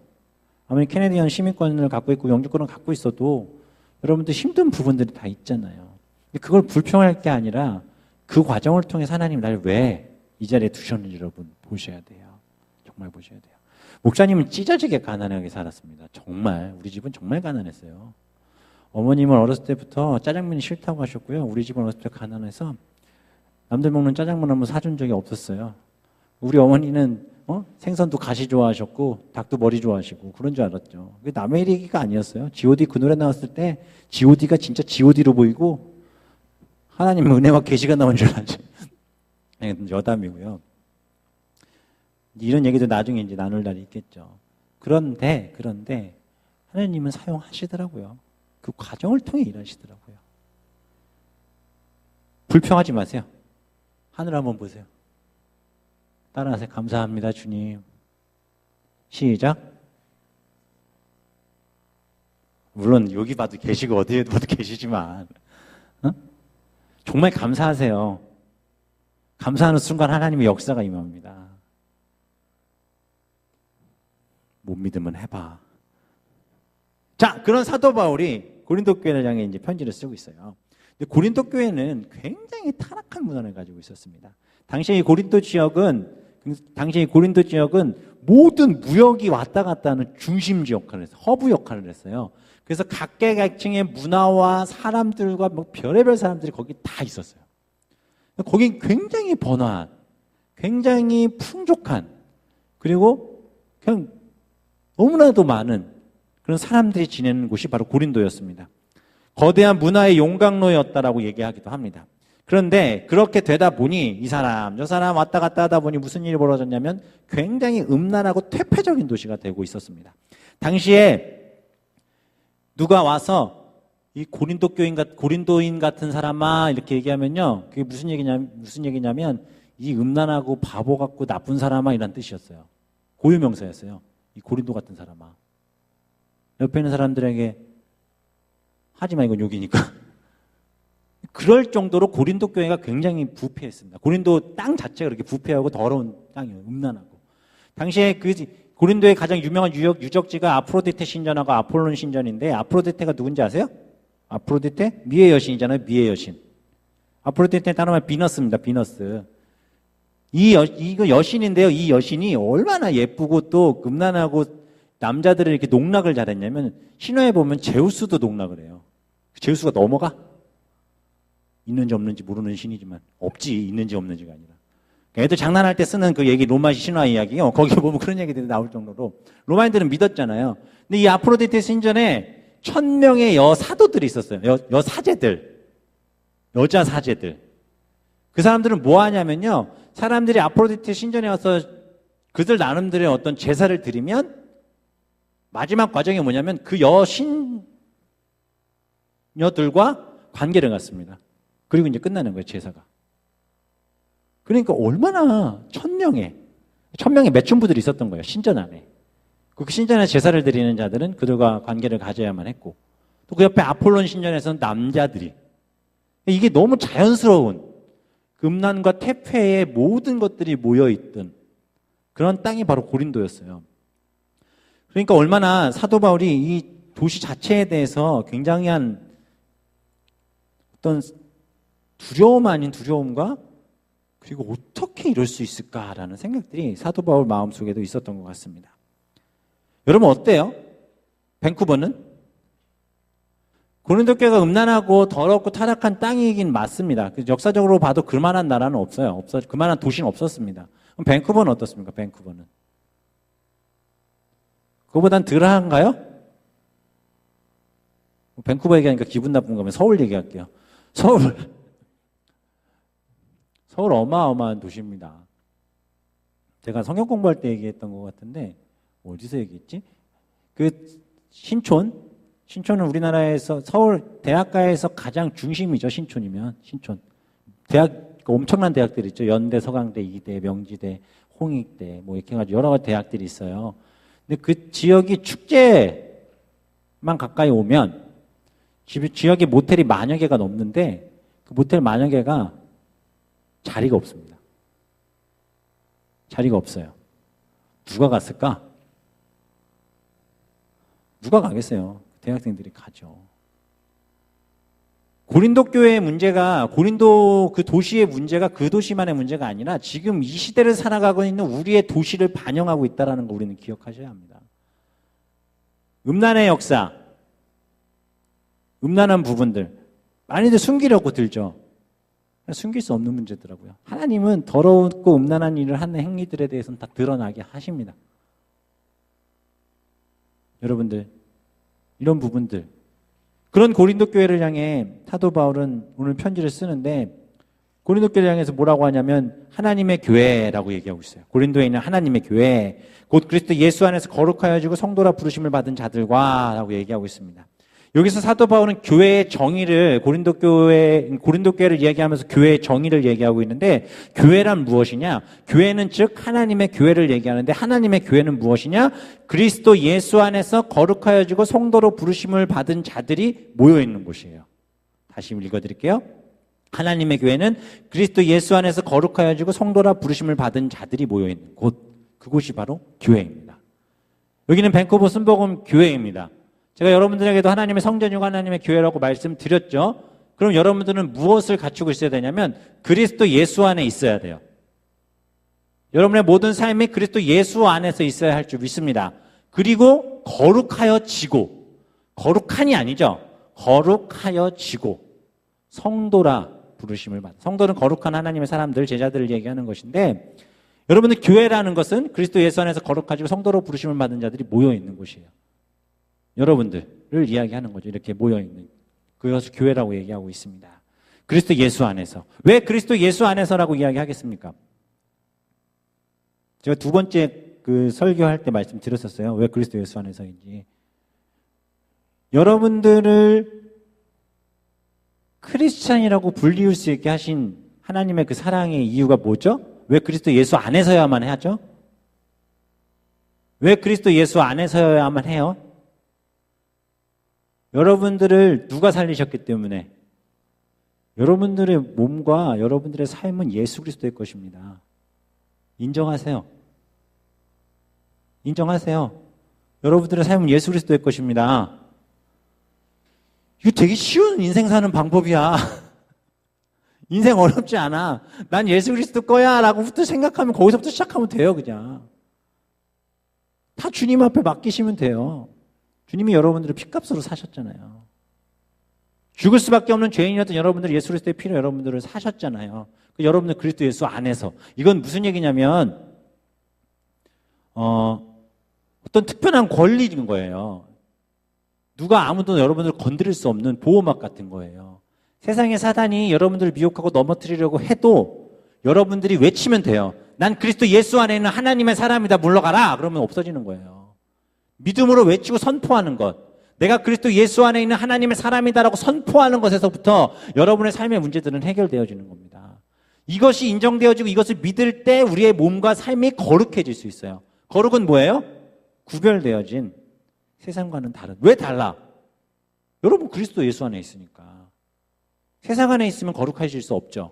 아무리 캐네디언 시민권을 갖고 있고 영주권을 갖고 있어도 여러분들 힘든 부분들이 다 있잖아요. 그걸 불평할 게 아니라 그 과정을 통해서 하나님 날 왜 이 자리에 두셨는지 여러분 보셔야 돼요. 정말 보셔야 돼요. 목사님은 찢어지게 가난하게 살았습니다. 정말 우리 집은 정말 가난했어요. 어머님은 어렸을 때부터 짜장면이 싫다고 하셨고요. 우리 집은 어렸을 때 가난해서 남들 먹는 짜장면 한번 사준 적이 없었어요. 우리 어머니는 생선도 가시 좋아하셨고 닭도 머리 좋아하시고 그런 줄 알았죠. 그게 남의 얘기가 아니었어요. G.O.D 그 노래 나왔을 때 G.O.D가 진짜 G.O.D로 보이고 하나님 은혜와 계시가 나온 줄 알았죠. 여담이고요. 이런 얘기도 나중에 이제 나눌 날이 있겠죠. 그런데 하나님은 사용하시더라고요. 그 과정을 통해 일하시더라고요. 불평하지 마세요. 하늘 한번 보세요. 따라하세요. 감사합니다, 주님. 시작. 물론 여기 봐도 계시고 어디에 봐도 계시지만 정말 감사하세요. 감사하는 순간 하나님의 역사가 임합니다. 못 믿으면 해봐. 자, 그런 사도 바울이 고린도 교회를 향해 이제 편지를 쓰고 있어요. 근데 고린도 교회는 굉장히 타락한 문화를 가지고 있었습니다. 당시 이 고린도 지역은 모든 무역이 왔다 갔다 하는 중심지 역할을 했어요. 허브 역할을 했어요. 그래서 각계각층의 문화와 사람들과 별의별 사람들이 거기 다 있었어요. 거긴 굉장히 번화한, 굉장히 풍족한, 그리고 그냥 너무나도 많은 그런 사람들이 지내는 곳이 바로 고린도였습니다. 거대한 문화의 용광로였다라고 얘기하기도 합니다. 그런데 그렇게 되다 보니 이 사람 저 사람 왔다 갔다 하다 보니 무슨 일이 벌어졌냐면 굉장히 음란하고 퇴폐적인 도시가 되고 있었습니다. 당시에 누가 와서 이 고린도인 같은 사람아 이렇게 얘기하면요, 그게 무슨 얘기냐면 이 음란하고 바보 같고 나쁜 사람아 이란 뜻이었어요. 고유명사였어요. 이 고린도 같은 사람아. 옆에 있는 사람들에게 하지마, 이건 욕이니까. 그럴 정도로 고린도 교회가 굉장히 부패했습니다. 고린도 땅 자체가 그렇게 부패하고 더러운 땅이에요. 음란하고. 당시에 고린도의 가장 유명한 유적지가 아프로디테 신전하고 아폴론 신전인데, 아프로디테가 누군지 아세요? 아프로디테? 미의 여신이잖아요. 미의 여신. 아프로디테 따로 말하면 비너스입니다. 비너스. 이거 여신인데요. 이 여신이 얼마나 예쁘고 또 음란하고 남자들을 이렇게 농락을 잘했냐면, 신화에 보면 제우스도 농락을 해요. 제우스가 넘어가? 있는지 없는지 모르는 신이지만, 없지, 있는지 없는지가 아니라. 애들 장난할 때 쓰는 그 얘기, 로마 신화 이야기요. 거기 보면 그런 얘기들이 나올 정도로 로마인들은 믿었잖아요. 근데 이 아프로디테 신전에 1000명의 여사도들이 있었어요. 여사제들. 여자 사제들. 그 사람들은 뭐 하냐면요. 사람들이 아프로디테 신전에 와서 그들 나름대로의 어떤 제사를 드리면 마지막 과정이 뭐냐면 그 여신녀들과 관계를 갖습니다. 그리고 이제 끝나는 거예요, 제사가. 그러니까 얼마나 천명의 매춘부들이 있었던 거예요, 신전 안에. 그 신전에 제사를 드리는 자들은 그들과 관계를 가져야만 했고, 또 그 옆에 아폴론 신전에서는 남자들이. 이게 너무 자연스러운 음란과 태폐의 모든 것들이 모여있던 그런 땅이 바로 고린도였어요. 그러니까 얼마나 사도 바울이 이 도시 자체에 대해서 굉장한 어떤 두려움 아닌 두려움과 그리고 어떻게 이럴 수 있을까라는 생각들이 사도 바울 마음속에도 있었던 것 같습니다. 여러분 어때요? 밴쿠버는? 고린도 교회가 음란하고 더럽고 타락한 땅이긴 맞습니다. 역사적으로 봐도 그만한 나라는 없어요. 그만한 도시는 없었습니다. 그럼 밴쿠버는 어떻습니까? 밴쿠버는. 그거보단 덜한가요? 밴쿠버 얘기하니까 기분 나쁜 거면 서울 얘기할게요. 서울 어마어마한 도시입니다. 제가 성경 공부할 때 얘기했던 것 같은데 어디서 얘기했지? 그 신촌은 우리나라에서 서울 대학가에서 가장 중심이죠. 신촌이면 신촌. 엄청난 대학들이 있죠. 연대, 서강대, 이대, 명지대, 홍익대 뭐 이렇게 해가지고 여러 가지 대학들이 있어요. 근데 그 지역이 축제만 가까이 오면 지역에 모텔이 10,000여 개가 넘는데 그 모텔 10,000여 개가 자리가 없습니다. 자리가 없어요. 누가 갔을까? 누가 가겠어요? 대학생들이 가죠. 고린도 교회의 문제가, 고린도 그 도시의 문제가 그 도시만의 문제가 아니라 지금 이 시대를 살아가고 있는 우리의 도시를 반영하고 있다는 거 우리는 기억하셔야 합니다. 음란의 역사, 음란한 부분들, 많이들 숨기려고 들죠. 숨길 수 없는 문제더라고요. 하나님은 더럽고 음란한 일을 하는 행위들에 대해서는 다 드러나게 하십니다. 여러분들, 이런 부분들, 그런 고린도 교회를 향해 사도 바울은 오늘 편지를 쓰는데 고린도 교회를 향해서 뭐라고 하냐면 하나님의 교회라고 얘기하고 있어요. 고린도에 있는 하나님의 교회, 곧 그리스도 예수 안에서 거룩하여지고 성도라 부르심을 받은 자들과 라고 얘기하고 있습니다. 여기서 사도 바울은 교회의 정의를 고린도 교회를 이야기하면서 교회의 정의를 얘기하고 있는데 교회란 무엇이냐? 교회는 즉 하나님의 교회를 얘기하는데 하나님의 교회는 무엇이냐? 그리스도 예수 안에서 거룩하여지고 성도로 부르심을 받은 자들이 모여 있는 곳이에요. 다시 읽어드릴게요. 하나님의 교회는 그리스도 예수 안에서 거룩하여지고 성도라 부르심을 받은 자들이 모여 있는 곳. 그곳이 바로 교회입니다. 여기는 밴쿠버 순복음 교회입니다. 제가 여러분들에게도 하나님의 성전이고 하나님의 교회라고 말씀드렸죠. 그럼 여러분들은 무엇을 갖추고 있어야 되냐면 그리스도 예수 안에 있어야 돼요. 여러분의 모든 삶이 그리스도 예수 안에서 있어야 할 줄 믿습니다. 그리고 거룩하여지고, 거룩한이 아니죠. 거룩하여지고 성도라 부르심을 받아. 성도는 거룩한 하나님의 사람들, 제자들을 얘기하는 것인데 여러분들 교회라는 것은 그리스도 예수 안에서 거룩하지고 성도로 부르심을 받은 자들이 모여 있는 곳이에요. 여러분들을 이야기하는 거죠. 이렇게 모여있는. 그것을 교회라고 얘기하고 있습니다. 그리스도 예수 안에서. 왜 그리스도 예수 안에서라고 이야기하겠습니까? 제가 두 번째 그 설교할 때 말씀드렸었어요. 왜 그리스도 예수 안에서인지. 여러분들을 크리스찬이라고 불리울 수 있게 하신 하나님의 그 사랑의 이유가 뭐죠? 왜 그리스도 예수 안에서야만 하죠? 왜 그리스도 예수 안에서야만 해요? 여러분들을 누가 살리셨기 때문에 여러분들의 몸과 여러분들의 삶은 예수 그리스도의 것입니다. 인정하세요. 인정하세요. 여러분들의 삶은 예수 그리스도의 것입니다. 이거 되게 쉬운 인생 사는 방법이야. 인생 어렵지 않아. 난 예수 그리스도 거야 라고부터 생각하면 거기서부터 시작하면 돼요. 그냥 다 주님 앞에 맡기시면 돼요. 주님이 여러분들을 핏값으로 사셨잖아요. 죽을 수밖에 없는 죄인이었던 여러분들 예수 그리스도의 피로 여러분들을 사셨잖아요. 여러분들 그리스도 예수 안에서. 이건 무슨 얘기냐면 어떤 특별한 권리인 거예요. 누가 아무도 여러분들을 건드릴 수 없는 보호막 같은 거예요. 세상의 사단이 여러분들을 미혹하고 넘어뜨리려고 해도 여러분들이 외치면 돼요. 난 그리스도 예수 안에 있는 하나님의 사람이다. 물러가라. 그러면 없어지는 거예요. 믿음으로 외치고 선포하는 것. 내가 그리스도 예수 안에 있는 하나님의 사람이다라고 선포하는 것에서부터 여러분의 삶의 문제들은 해결되어지는 겁니다. 이것이 인정되어지고 이것을 믿을 때 우리의 몸과 삶이 거룩해질 수 있어요. 거룩은 뭐예요? 구별되어진 세상과는 다른. 왜 달라? 여러분 그리스도 예수 안에 있으니까. 세상 안에 있으면 거룩해질 수 없죠.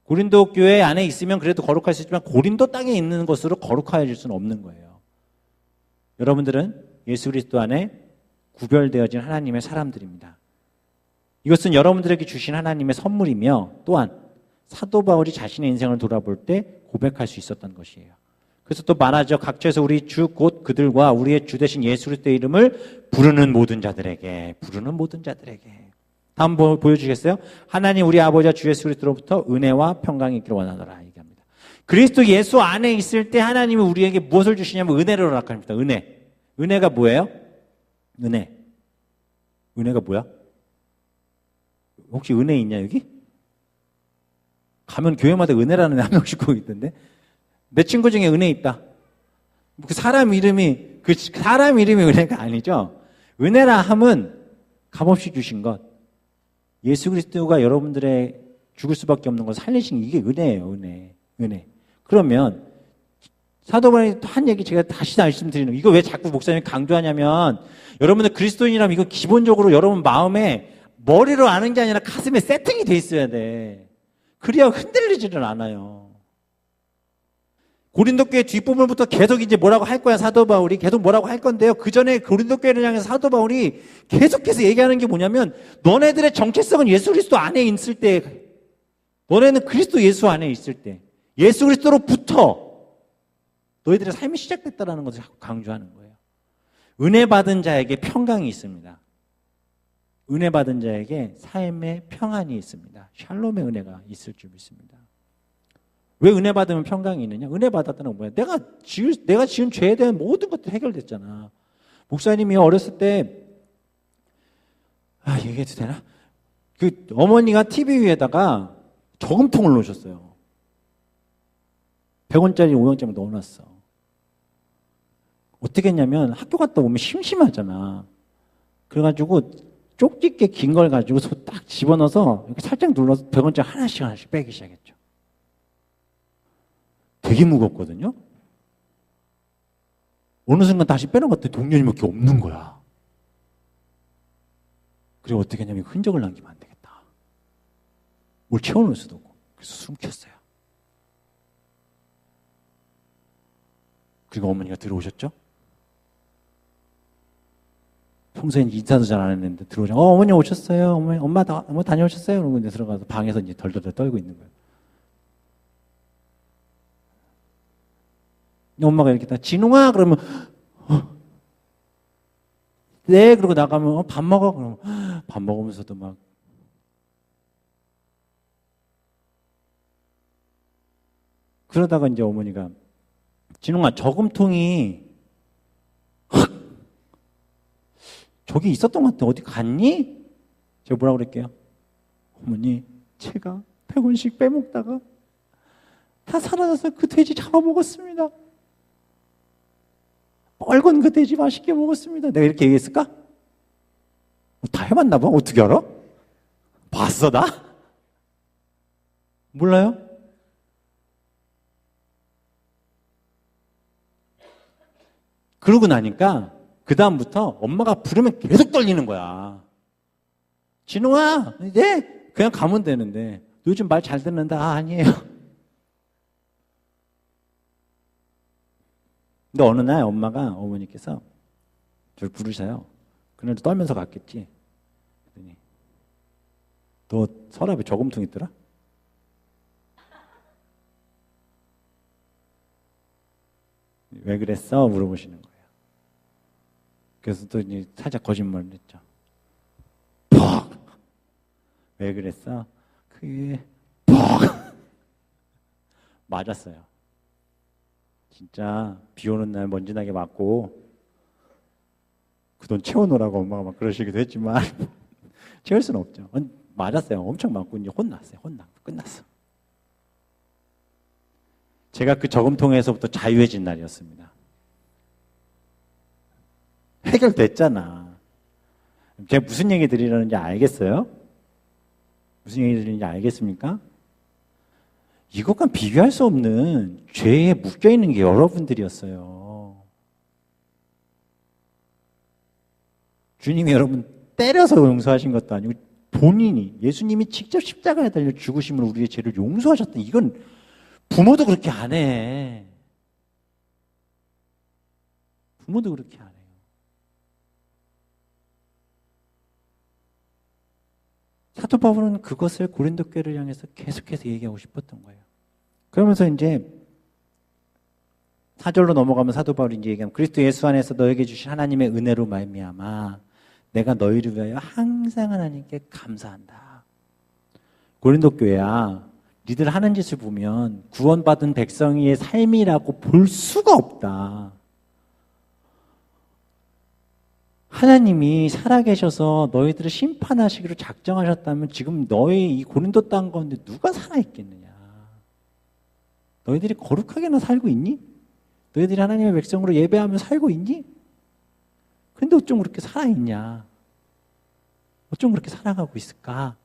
고린도 교회 안에 있으면 그래도 거룩할 수 있지만 고린도 땅에 있는 것으로 거룩해질 수는 없는 거예요. 여러분들은 예수 그리스도 안에 구별되어진 하나님의 사람들입니다. 이것은 여러분들에게 주신 하나님의 선물이며 또한 사도 바울이 자신의 인생을 돌아볼 때 고백할 수 있었던 것이에요. 그래서 또 말하죠. 각처에서 우리 주 곧 그들과 우리의 주 되신 예수 그리스도의 이름을 부르는 모든 자들에게 다음 보여주시겠어요? 하나님 우리 아버지와 주 예수 그리스도로부터 은혜와 평강이 있기를 원하노라 얘기합니다. 그리스도 예수 안에 있을 때 하나님이 우리에게 무엇을 주시냐면 은혜를 허락합니다. 은혜가 뭐예요? 은혜가 뭐야? 혹시 은혜 있냐 여기? 가면 교회마다 은혜라는 애 한 명씩 꼭 있던데 내 친구 중에 은혜 있다. 그 사람 이름이 은혜가 아니죠. 은혜라 함은 값없이 주신 것. 예수 그리스도가 여러분들의 죽을 수밖에 없는 걸 살리신 이게 은혜예요. 은혜. 그러면 사도 바울이 또 한 얘기 제가 다시 말씀드리는 거. 이거 왜 자꾸 목사님이 강조하냐면 여러분들 그리스도인이라면 이거 기본적으로 여러분 마음에 머리로 아는 게 아니라 가슴에 세팅이 돼 있어야 돼. 그래야 흔들리지를 않아요. 고린도 교회 뒷부분부터 계속 이제 뭐라고 할 거야, 사도 바울이. 계속 뭐라고 할 건데요. 그 전에 고린도 교회를 향해서 사도 바울이 계속해서 얘기하는 게 뭐냐면, 너네들의 정체성은 예수 그리스도 안에 있을 때, 너네는 그리스도 예수 안에 있을 때, 예수 그리스도로부터 너희들의 삶이 시작됐다는 것을 자꾸 강조하는 거예요. 은혜 받은 자에게 평강이 있습니다. 은혜 받은 자에게 삶의 평안이 있습니다. 샬롬의 은혜가 있을 줄 믿습니다. 왜 은혜 받으면 평강이 있느냐? 은혜 받았다는 건 뭐야? 내가 지은 죄에 대한 모든 것들이 해결됐잖아. 목사님이 어렸을 때, 얘기해도 되나? 그 어머니가 TV 위에다가 저금통을 놓으셨어요. 100원짜리 500원짜리 넣어놨어. 어떻게 했냐면 학교 갔다 오면 심심하잖아. 그래가지고 쪽집게 긴 걸 가지고 딱 집어넣어서 이렇게 살짝 눌러서 100원짜리 하나씩 빼기 시작했죠. 되게 무겁거든요. 어느 순간 다시 빼놓았더니 동전이밖에 없는 거야. 그리고 어떻게 했냐면 흔적을 남기면 안 되겠다. 뭘 채워놓을 수도 없고. 그래서 숨겼어요. 그리고 어머니가 들어오셨죠? 평소엔 인사도 잘 안 했는데 들어오죠. 어머니 오셨어요. 엄마 다녀오셨어요. 그러고 이제 들어가서 방에서 이제 덜덜덜 떨고 있는 거예요. 엄마가 이렇게 딱 진웅아 그러면 네 그러고 나가면 밥 먹어 그러면 밥 먹으면서도 막 그러다가 이제 어머니가 진웅아 저금통이 저기 있었던 것 같아. 어디 갔니? 제가 뭐라고 그럴게요? 어머니 제가 100원씩 빼먹다가 다 사라져서 그 돼지 잡아먹었습니다. 빨간 그 돼지 맛있게 먹었습니다. 내가 이렇게 얘기했을까? 다 해봤나 봐. 어떻게 알아? 봤어 나? 몰라요? 그러고 나니까 그 다음부터 엄마가 부르면 계속 떨리는 거야. 진웅아, 네? 그냥 가면 되는데 요즘 말 잘 듣는다. 아니에요. 근데 어느 날 어머니께서 저를 부르셔요. 그날도 떨면서 갔겠지. 그랬더니 너 서랍에 저금통 있더라? 왜 그랬어? 물어보시는 거예요. 그래서 또 이제 살짝 거짓말을 했죠. 퍽! 왜 그랬어? 그게 퍽! 맞았어요. 진짜 비 오는 날 먼지나게 맞고 그 돈 채워놓으라고 엄마가 막 그러시기도 했지만 채울 수는 없죠. 맞았어요. 엄청 맞고 이제 혼났어요. 혼나고 끝났어. 제가 그 저금통에서부터 자유해진 날이었습니다. 해결됐잖아. 제가 무슨 얘기 드리려는지 알겠어요? 무슨 얘기 드리는지 알겠습니까? 이것과 비교할 수 없는 죄에 묶여있는 게 여러분들이었어요. 주님이 여러분 때려서 용서하신 것도 아니고 본인이 예수님이 직접 십자가에 달려 죽으심으로 우리의 죄를 용서하셨다. 이건 부모도 그렇게 안 해. 부모도 그렇게 안 해요. 사도 바울은 그것을 고린도 교회를 향해서 계속해서 얘기하고 싶었던 거예요. 그러면서 이제 4절로 넘어가면 사도 바울이 이제 얘기하면 그리스도 예수 안에서 너에게 주신 하나님의 은혜로 말미암아 내가 너희를 위하여 항상 하나님께 감사한다. 고린도 교회야, 니들 하는 짓을 보면 구원받은 백성의 삶이라고 볼 수가 없다. 하나님이 살아계셔서 너희들을 심판하시기로 작정하셨다면 지금 너희 이 고린도 땅 가운데 누가 살아있겠느냐. 너희들이 거룩하게나 살고 있니? 너희들이 하나님의 백성으로 예배하며 살고 있니? 근데 어쩜 그렇게 살아있냐? 어쩜 그렇게 살아가고 있을까?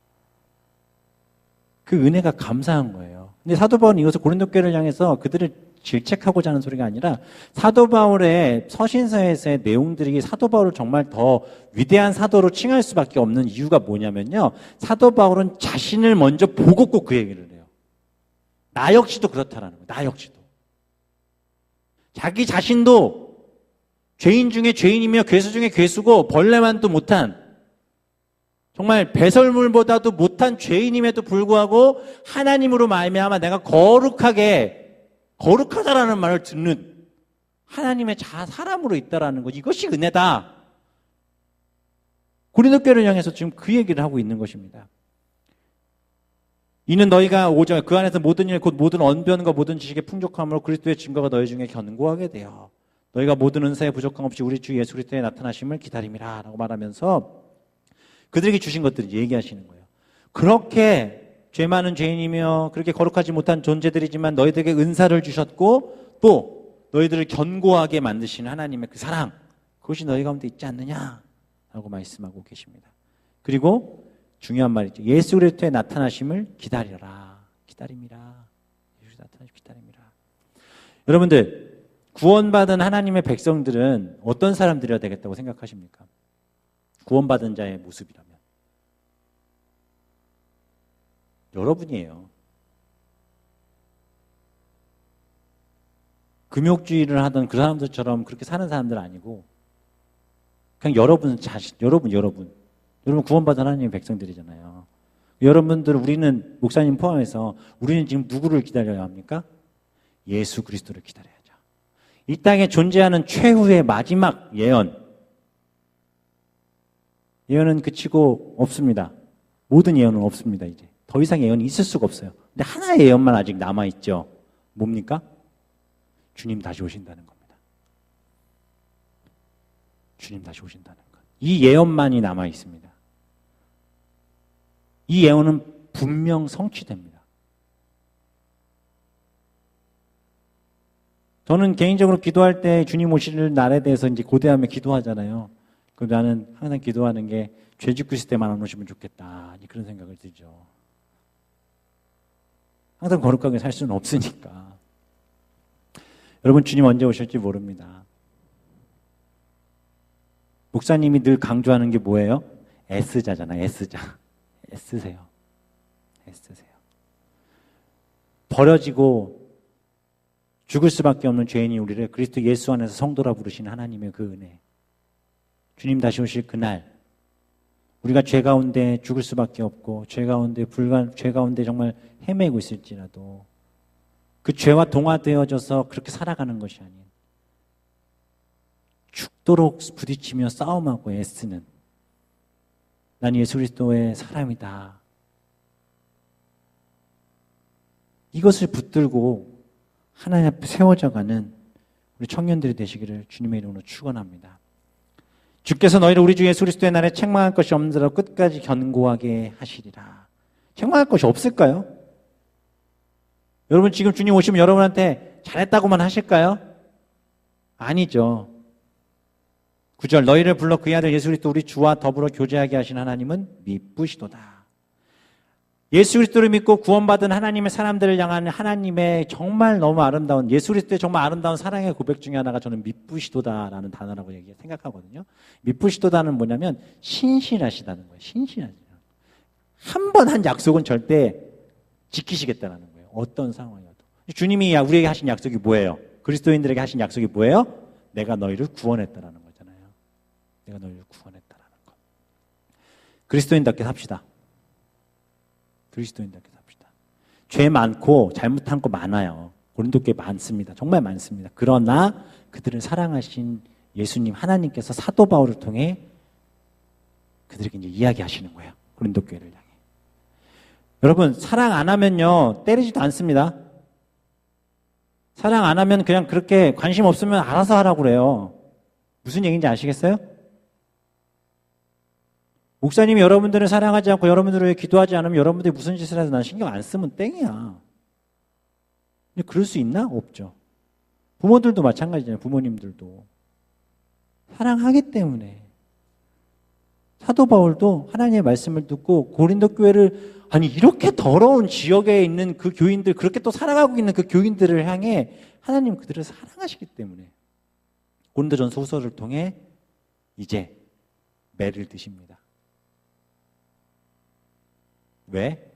그 은혜가 감사한 거예요. 근데 사도 바울은 이것을 고린도 교회를 향해서 그들을 질책하고자 하는 소리가 아니라 사도 바울의 서신서에서의 내용들이 사도 바울을 정말 더 위대한 사도로 칭할 수밖에 없는 이유가 뭐냐면요. 사도 바울은 자신을 먼저 보고 꼭 그 얘기를 해요. 나 역시도 그렇다라는 거예요. 나 역시도. 자기 자신도 죄인 중에 죄인이며 괴수 중에 괴수고 벌레만도 못한 정말 배설물보다도 못한 죄인임에도 불구하고 하나님으로 말미암아 내가 거룩하다라는 말을 듣는 하나님의 사람으로 있다라는 것, 이것이 은혜다. 고린도 교회를 향해서 지금 그 얘기를 하고 있는 것입니다. 이는 너희가 오직 그 안에서 모든 일 곧 모든 언변과 모든 지식의 풍족함으로 그리스도의 증거가 너희 중에 견고하게 되어 너희가 모든 은사에 부족함 없이 우리 주 예수 그리스도의 나타나심을 기다림이라 라고 말하면서 그들에게 주신 것들을 얘기하시는 거예요. 그렇게 죄 많은 죄인이며 그렇게 거룩하지 못한 존재들이지만 너희들에게 은사를 주셨고 또 너희들을 견고하게 만드시는 하나님의 그 사랑, 그것이 너희 가운데 있지 않느냐 라고 말씀하고 계십니다. 그리고 중요한 말이죠. 예수 그리스도의 나타나심을 기다려라. 기다림이라. 예수 나타나심 기다림이라. 여러분들, 구원받은 하나님의 백성들은 어떤 사람들이어야 되겠다고 생각하십니까? 구원받은 자의 모습이라면 여러분이에요. 금욕주의를 하던 그 사람들처럼 그렇게 사는 사람들 아니고 그냥 여러분 구원받은 하나님의 백성들이잖아요. 여러분들, 우리는 목사님 포함해서 우리는 지금 누구를 기다려야 합니까? 예수 그리스도를 기다려야죠. 이 땅에 존재하는 최후의 마지막 예언은 그치고 없습니다. 모든 예언은 없습니다. 이제 더 이상 예언이 있을 수가 없어요. 근데 하나의 예언만 아직 남아있죠. 뭡니까? 주님 다시 오신다는 겁니다. 주님 다시 오신다는 것. 이 예언만이 남아있습니다. 이 예언은 분명 성취됩니다. 저는 개인적으로 기도할 때 주님 오실 날에 대해서 이제 고대하며 기도하잖아요. 그럼 나는 항상 기도하는 게 죄 짓고 있을 때만 안 오시면 좋겠다. 그런 생각을 들죠. 항상 거룩하게 살 수는 없으니까. 여러분, 주님 언제 오실지 모릅니다. 목사님이 늘 강조하는 게 뭐예요? 애쓰자잖아요. 애쓰자. 애쓰세요. 애쓰세요. 버려지고 죽을 수밖에 없는 죄인이 우리를 그리스도 예수 안에서 성도라 부르시는 하나님의 그 은혜. 주님 다시 오실 그날 우리가 죄 가운데 죽을 수밖에 없고 죄 가운데 정말 헤매고 있을지라도 그 죄와 동화되어져서 그렇게 살아가는 것이 아닌 죽도록 부딪히며 싸움하고 애쓰는 난 예수 그리스도의 사람이다. 이것을 붙들고 하나님 앞에 세워져가는 우리 청년들이 되시기를 주님의 이름으로 축원합니다. 주께서 너희를 우리 주 예수 그리스도의 날에 책망할 것이 없느라 끝까지 견고하게 하시리라. 책망할 것이 없을까요? 여러분 지금 주님 오시면 여러분한테 잘했다고만 하실까요? 아니죠. 9절 너희를 불러 그의 아들 예수 그리스도 우리 주와 더불어 교제하게 하신 하나님은 미쁘시도다. 예수 그리스도를 믿고 구원받은 하나님의 사람들을 향한 하나님의 정말 너무 아름다운 예수 그리스도의 정말 아름다운 사랑의 고백 중에 하나가 저는 미쁘시도다라는 단어라고 생각하거든요. 미쁘시도다는 뭐냐면 신실하시다는 거예요. 신실하시다. 한 번 한 약속은 절대 지키시겠다는 거예요. 어떤 상황이어도. 주님이 우리에게 하신 약속이 뭐예요? 그리스도인들에게 하신 약속이 뭐예요? 내가 너희를 구원했다라는 거잖아요. 내가 너희를 구원했다라는 거. 그리스도인답게 삽시다. 그리스도인답게 삽시다. 죄 많고 잘못한 거 많아요. 고린도 교회 많습니다. 정말 많습니다. 그러나 그들을 사랑하신 예수님 하나님께서 사도 바울을 통해 그들에게 이제 이야기하시는 거예요. 고린도 교회를 향해. 여러분 사랑 안 하면요 때리지도 않습니다. 사랑 안 하면 그냥 그렇게 관심 없으면 알아서 하라고 그래요. 무슨 얘기인지 아시겠어요? 목사님이 여러분들을 사랑하지 않고 여러분들을 기도하지 않으면 여러분들이 무슨 짓을 해도 난 신경 안 쓰면 땡이야. 근데 그럴 수 있나? 없죠. 부모들도 마찬가지잖아요. 부모님들도. 사랑하기 때문에. 사도 바울도 하나님의 말씀을 듣고 고린도 교회를 아니 이렇게 더러운 지역에 있는 그 교인들 그렇게 또 살아가고 있는 그 교인들을 향해 하나님 그들을 사랑하시기 때문에 고린도전서 후서를 통해 이제 매를 드십니다. 왜?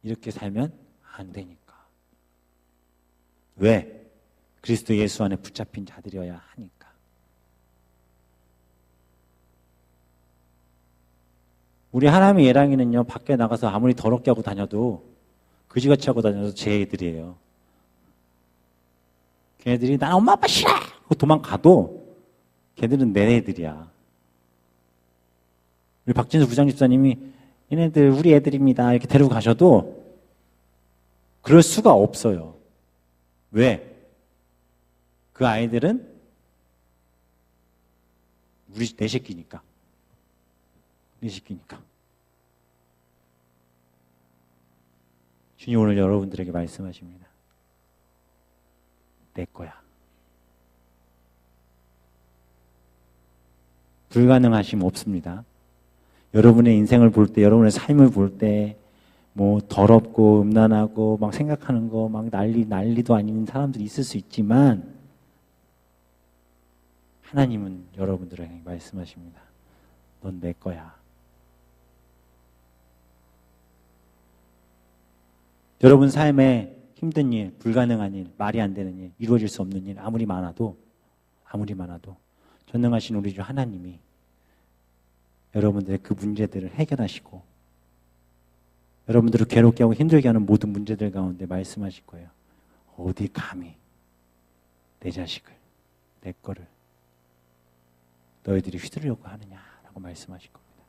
이렇게 살면 안 되니까. 왜? 그리스도 예수 안에 붙잡힌 자들이어야 하니까. 우리 하나님의 예랑이는요 밖에 나가서 아무리 더럽게 하고 다녀도 그지같이 하고 다녀도 제 애들이에요. 걔네들이 난 엄마 아빠 싫어! 하고 도망가도 걔들은 내 애들이야. 우리 박진수 부장집사님이 얘네들 우리 애들입니다 이렇게 데리고 가셔도 그럴 수가 없어요. 왜? 그 아이들은 내 새끼니까. 내 새끼니까. 주님 오늘 여러분들에게 말씀하십니다. 내 거야. 불가능하심 없습니다. 여러분의 인생을 볼 때, 여러분의 삶을 볼 때, 뭐, 더럽고, 음란하고, 막 생각하는 거, 막 난리도 아닌 사람들이 있을 수 있지만, 하나님은 여러분들에게 말씀하십니다. 넌 내 거야. 여러분 삶에 힘든 일, 불가능한 일, 말이 안 되는 일, 이루어질 수 없는 일, 아무리 많아도, 전능하신 우리 주 하나님이 여러분들의 그 문제들을 해결하시고 여러분들을 괴롭게 하고 힘들게 하는 모든 문제들 가운데 말씀하실 거예요. 어디 감히 내 자식을, 내 거를 너희들이 휘두르려고 하느냐라고 말씀하실 겁니다.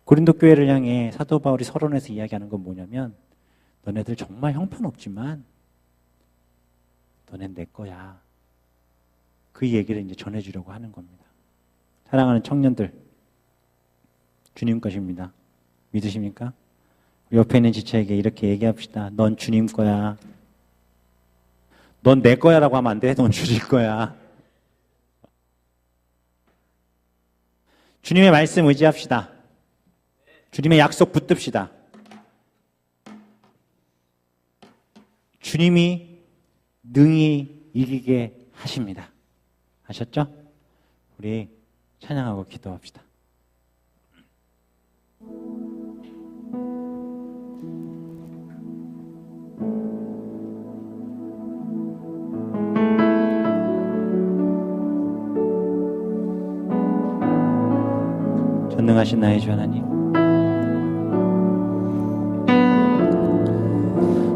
고린도 교회를 향해 사도 바울이 서론에서 이야기하는 건 뭐냐면 너네들 정말 형편없지만 너넨 내 거야. 그 얘기를 이제 전해주려고 하는 겁니다. 사랑하는 청년들, 주님 것입니다. 믿으십니까? 옆에 있는 지체에게 이렇게 얘기합시다. 넌 주님 거야. 넌 내 거야라고 하면 안 돼. 넌 주님 거야. 주님의 말씀 의지합시다. 주님의 약속 붙듭시다. 주님이 능히 이기게 하십니다. 아셨죠? 우리 찬양하고 기도합시다. 전능하신 나의 주 하나님,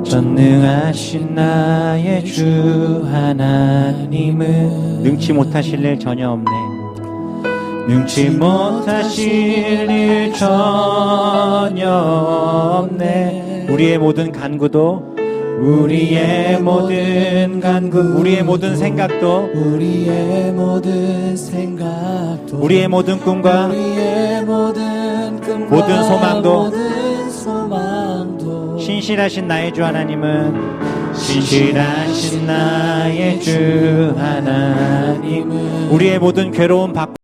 전능하신 나의 주 하나님은 능치 못하실 일 전혀 없네. 능치 못하실 일 전혀 없네. 우리의 모든 간구도 우리의 모든 간구, 우리의 모든 생각도, 우리의 모든 생각도, 우리의 모든 꿈과 우리의 모든 꿈과 모든 소망도, 모든 소망도 신실하신 나의 주 하나님은, 신실하신 나의 주 하나님은 우리의 모든 괴로움 받고